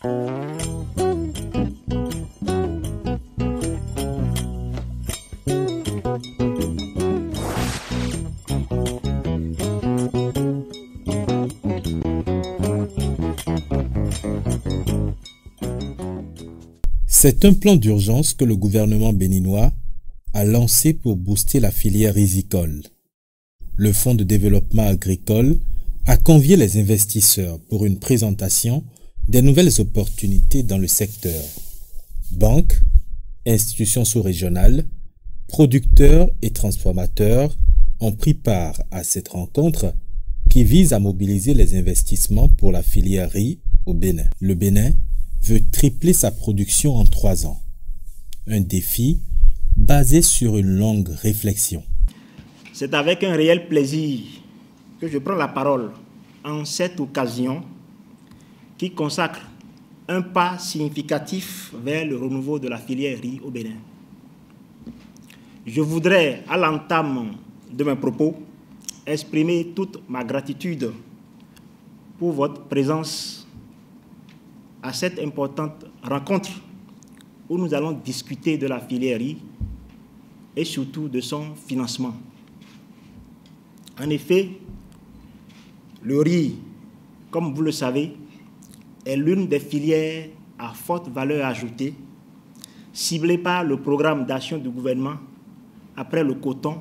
C'est un plan d'urgence que le gouvernement béninois a lancé pour booster la filière risicole. Le Fonds de développement agricole a convié les investisseurs pour une présentation des nouvelles opportunités dans le secteur. Banques, institutions sous-régionales, producteurs et transformateurs ont pris part à cette rencontre qui vise à mobiliser les investissements pour la filière riz au Bénin. Le Bénin veut tripler sa production en 3 ans. Un défi basé sur une longue réflexion. C'est avec un réel plaisir que je prends la parole en cette occasion qui consacre un pas significatif vers le renouveau de la filière riz au Bénin. Je voudrais, à l'entame de mes propos, exprimer toute ma gratitude pour votre présence à cette importante rencontre où nous allons discuter de la filière riz et surtout de son financement. En effet, le riz, comme vous le savez, est l'une des filières à forte valeur ajoutée ciblée par le programme d'action du gouvernement après le coton,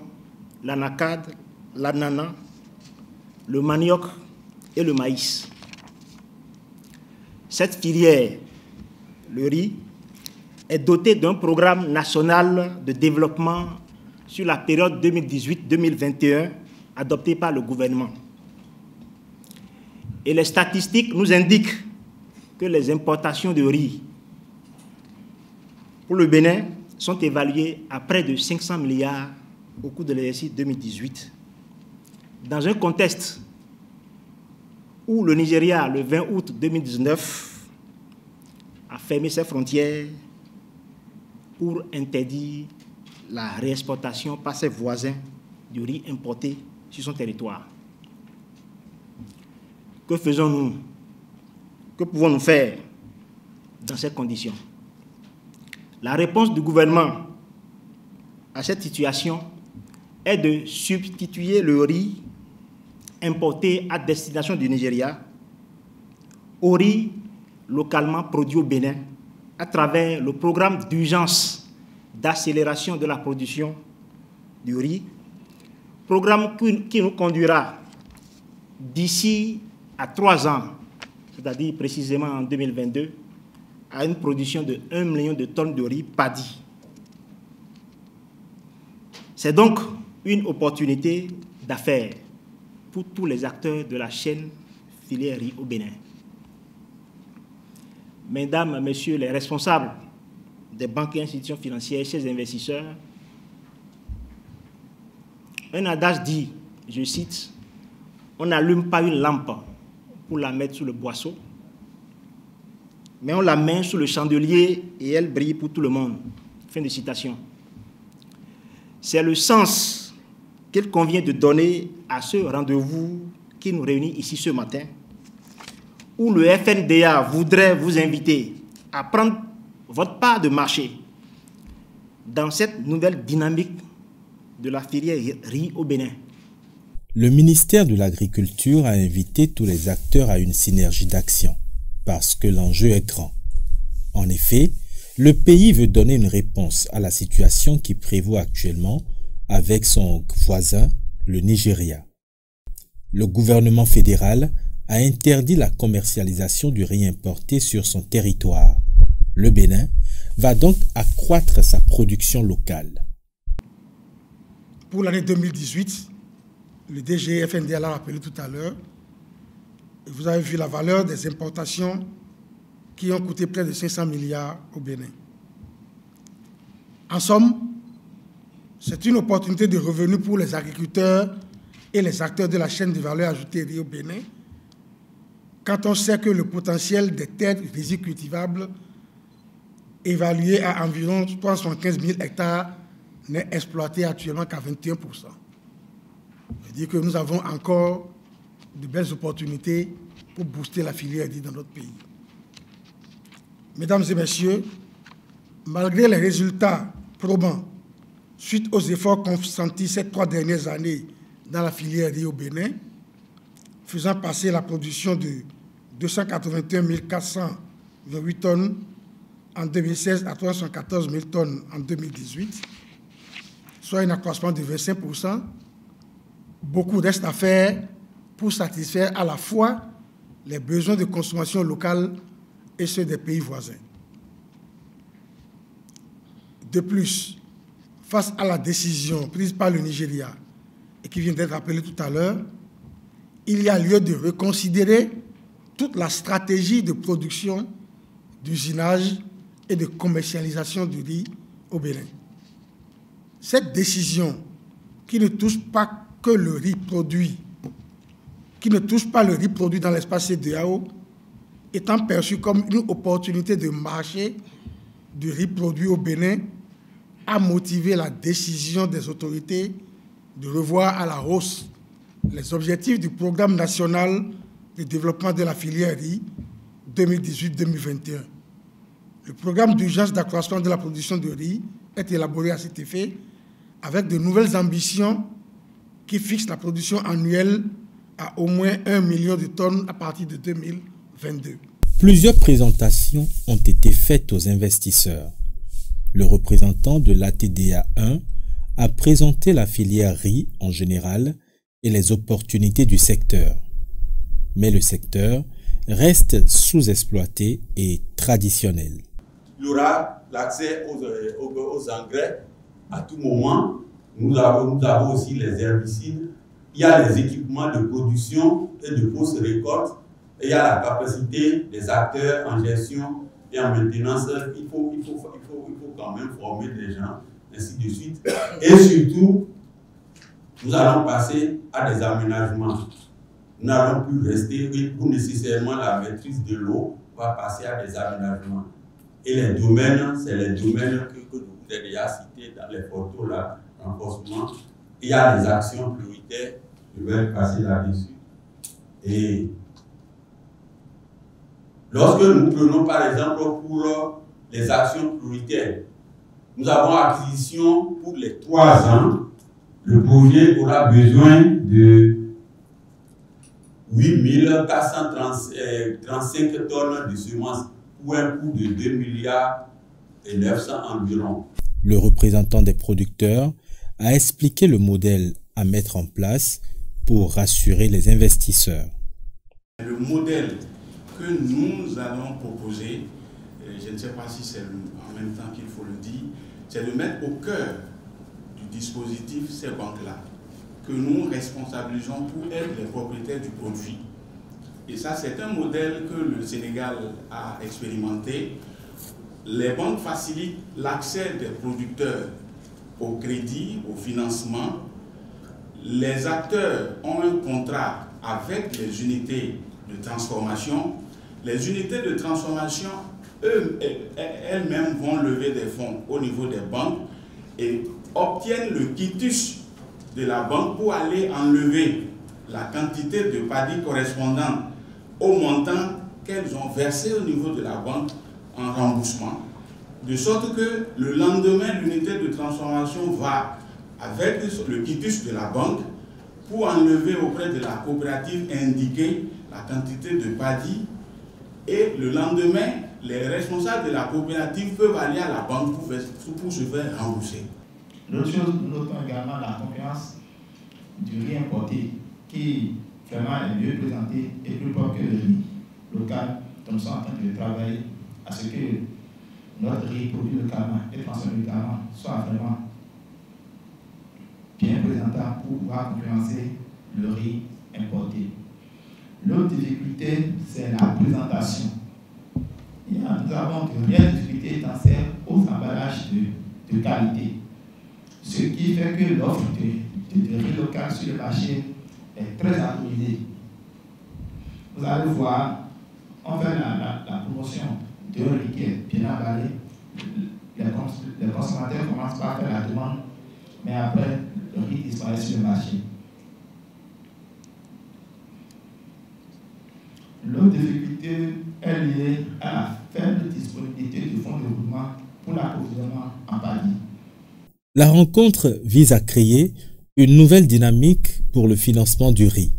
l'anacade, l'ananas, le manioc et le maïs. Cette filière, le riz, est dotée d'un programme national de développement sur la période 2018-2021 adopté par le gouvernement. Et les statistiques nous indiquent que les importations de riz pour le Bénin sont évaluées à près de 500 milliards au cours de l'exercice 2018. Dans un contexte où le Nigeria, le 20 août 2019, a fermé ses frontières pour interdire la réexportation par ses voisins du riz importé sur son territoire. Que faisons-nous? Que pouvons-nous faire dans ces conditions? La réponse du gouvernement à cette situation est de substituer le riz importé à destination du Nigeria au riz localement produit au Bénin à travers le programme d'urgence d'accélération de la production du riz, programme qui nous conduira d'ici à 3 ans, c'est-à-dire précisément en 2022, à une production de 1 million de tonnes de riz paddy. C'est donc une opportunité d'affaires pour tous les acteurs de la chaîne filière riz au Bénin. Mesdames, Messieurs les responsables des banques et institutions financières, chers investisseurs, un adage dit, je cite, « On n'allume pas une lampe pour la mettre sous le boisseau, mais on la met sous le chandelier et elle brille pour tout le monde. » Fin de citation. C'est le sens qu'il convient de donner à ce rendez-vous qui nous réunit ici ce matin, où le FNDA voudrait vous inviter à prendre votre part de marché dans cette nouvelle dynamique de la filière riz au Bénin. Le ministère de l'Agriculture a invité tous les acteurs à une synergie d'action, parce que l'enjeu est grand. En effet, le pays veut donner une réponse à la situation qui prévaut actuellement avec son voisin, le Nigeria. Le gouvernement fédéral a interdit la commercialisation du riz importé sur son territoire. Le Bénin va donc accroître sa production locale. Pour l'année 2018, le DG FNDA l'a rappelé tout à l'heure, vous avez vu la valeur des importations qui ont coûté près de 500 milliards au Bénin. En somme, c'est une opportunité de revenus pour les agriculteurs et les acteurs de la chaîne de valeur ajoutée riz au Bénin, quand on sait que le potentiel des terres riziques cultivables, évalué à environ 375 000 hectares, n'est exploité actuellement qu'à 21%. C'est-à-dire que nous avons encore de belles opportunités pour booster la filière riz dans notre pays. Mesdames et messieurs, malgré les résultats probants suite aux efforts consentis ces 3 dernières années dans la filière riz au Bénin, faisant passer la production de 281 428 tonnes en 2016 à 314 000 tonnes en 2018, soit un accroissement de 25%, beaucoup reste à faire pour satisfaire à la fois les besoins de consommation locale et ceux des pays voisins. De plus, face à la décision prise par le Nigeria et qui vient d'être rappelée tout à l'heure, il y a lieu de reconsidérer toute la stratégie de production, d'usinage et de commercialisation du riz au Bénin. Cette décision, qui ne touche pas que le riz produit, dans l'espace CEDEAO, étant perçue comme une opportunité de marché du riz produit au Bénin, a motivé la décision des autorités de revoir à la hausse les objectifs du Programme national de développement de la filière riz 2018-2021. Le programme d'urgence d'accroissement de la production de riz est élaboré à cet effet avec de nouvelles ambitions qui fixent la production annuelle à au moins 1 million de tonnes à partir de 2022. Plusieurs présentations ont été faites aux investisseurs. Le représentant de l'ATDA 1 a présenté la filière riz en général et les opportunités du secteur. Mais le secteur reste sous-exploité et traditionnel. Il y aura l'accès aux engrais à tout moment. Nous avons aussi les herbicides. Il y a les équipements de production et de post-récolte. Et il y a la capacité des acteurs en gestion et en maintenance. Il faut quand même former des gens, ainsi de suite. Et surtout, nous allons passer à des aménagements. Nous n'allons plus rester pour nécessairement la maîtrise de l'eau, on va passer à des aménagements. Et les domaines, c'est les domaines que je vous ai déjà cités dans les photos là, renforcement. Il y a des actions prioritaires, je vais passer là-dessus. Et lorsque nous prenons par exemple pour les actions prioritaires, nous avons acquisition pour les 3 ans. Le projet aura besoin de 8 435 tonnes de semences pour un coût de 2 milliards et 900 environ. Le représentant des producteurs a expliqué le modèle à mettre en place pour rassurer les investisseurs. Le modèle que nous allons proposer, je ne sais pas si c'est en même temps qu'il faut le dire, c'est de mettre au cœur du dispositif ces banques-là, que nous responsabilisons pour être les propriétaires du produit. Et ça, c'est un modèle que le Sénégal a expérimenté. Les banques facilitent l'accès des producteurs au crédit, au financement. Les acteurs ont un contrat avec les unités de transformation. Les unités de transformation, elles-mêmes vont lever des fonds au niveau des banques et obtiennent le quitus de la banque pour aller enlever la quantité de paddy correspondant au montant qu'elles ont versé au niveau de la banque en remboursement. De sorte que le lendemain, l'unité de transformation va avec le quitus de la banque pour enlever auprès de la coopérative indiquée la quantité de paddy, et le lendemain, les responsables de la coopérative peuvent aller à la banque pour se faire rembourser. L'autre chose, nous notons également la concurrence du riz importé qui vraiment est mieux présenté et plus propre que le riz local. Donc nous sommes en train de travailler à ce que notre riz produit localement et transformé localement soit vraiment bien présentant pour pouvoir concurrencer le riz importé. L'autre difficulté, c'est la présentation. Nous avons de réelles difficultés dans ces hauts emballages de qualité. Ce qui fait que l'offre de riz local sur le marché est très atomisée. Vous allez voir, on fait la promotion d'un riz qui est bien emballé. Les consommateurs commencent par faire la demande, mais après, le riz disparaît sur le marché. L'autre difficulté est liée à la faible disponibilité du fonds de développement pour l'approvisionnement en panier. La rencontre vise à créer une nouvelle dynamique pour le financement du riz.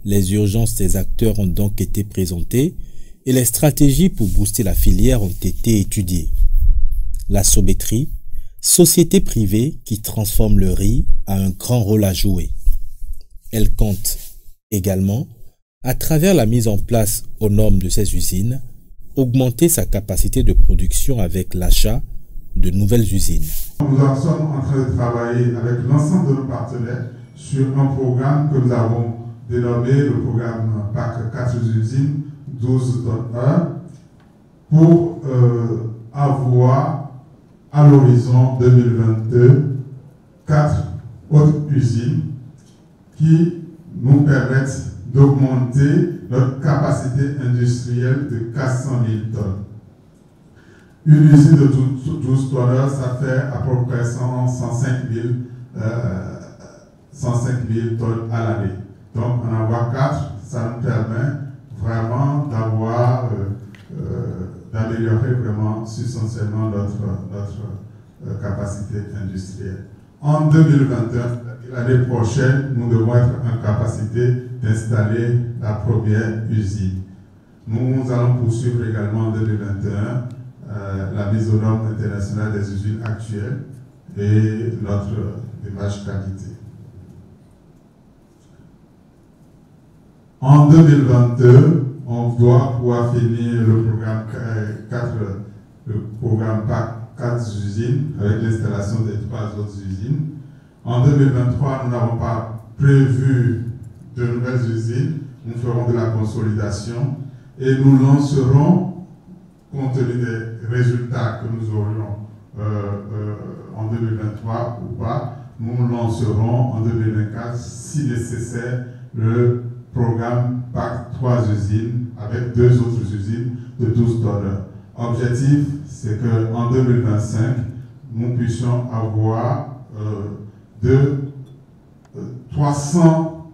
Les urgences des acteurs ont donc été présentées et les stratégies pour booster la filière ont été étudiées. La Sobetri, société privée qui transforme le riz, a un grand rôle à jouer. Elle compte également, à travers la mise en place aux normes de ces usines, augmenter sa capacité de production avec l'achat de nouvelles usines. Nous sommes en train de travailler avec l'ensemble de nos partenaires sur un programme que nous avons dénommé le programme PAC 4 usines, 12 tonnes 1, pour avoir à l'horizon 2022 4 autres usines qui nous permettent d'augmenter notre capacité industrielle de 400 000 tonnes. Une usine de 12 tonnes, ça fait à peu près 105 000 tonnes à l'année. Donc, en avoir 4, ça nous permet vraiment d'avoir, d'améliorer vraiment substantiellement notre capacité industrielle. En 2021, l'année prochaine, nous devons être en capacité d'installer la première usine. Nous allons poursuivre également en 2021 la mise aux normes internationales des usines actuelles et notre démarche qualité. En 2022, on doit pouvoir finir le programme PAC 4 usines avec l'installation des 3 autres usines. En 2023, nous n'avons pas prévu de nouvelles usines. Nous ferons de la consolidation et nous lancerons, compte tenu des résultats que nous aurions en 2023 ou pas, nous lancerons en 2024, si nécessaire, le programme PAC 3 usines avec 2 autres usines de 12 tonnes. Objectif, c'est qu'en 2025, nous puissions avoir 300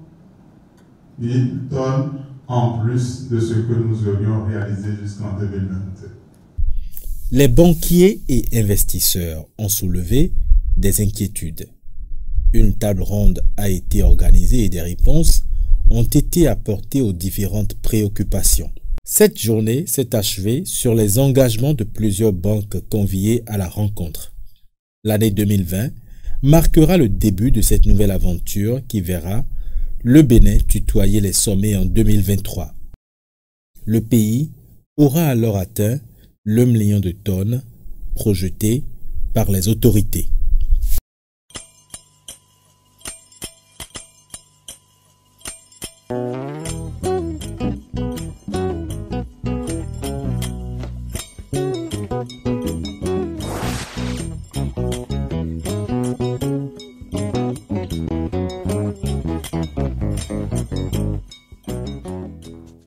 000 tonnes en plus de ce que nous aurions réalisé jusqu'en 2022. Les banquiers et investisseurs ont soulevé des inquiétudes. Une table ronde a été organisée et des réponses ont été apportées aux différentes préoccupations. Cette journée s'est achevée sur les engagements de plusieurs banques conviées à la rencontre. L'année 2020 marquera le début de cette nouvelle aventure qui verra le Bénin tutoyer les sommets en 2023. Le pays aura alors atteint le million de tonnes projeté par les autorités.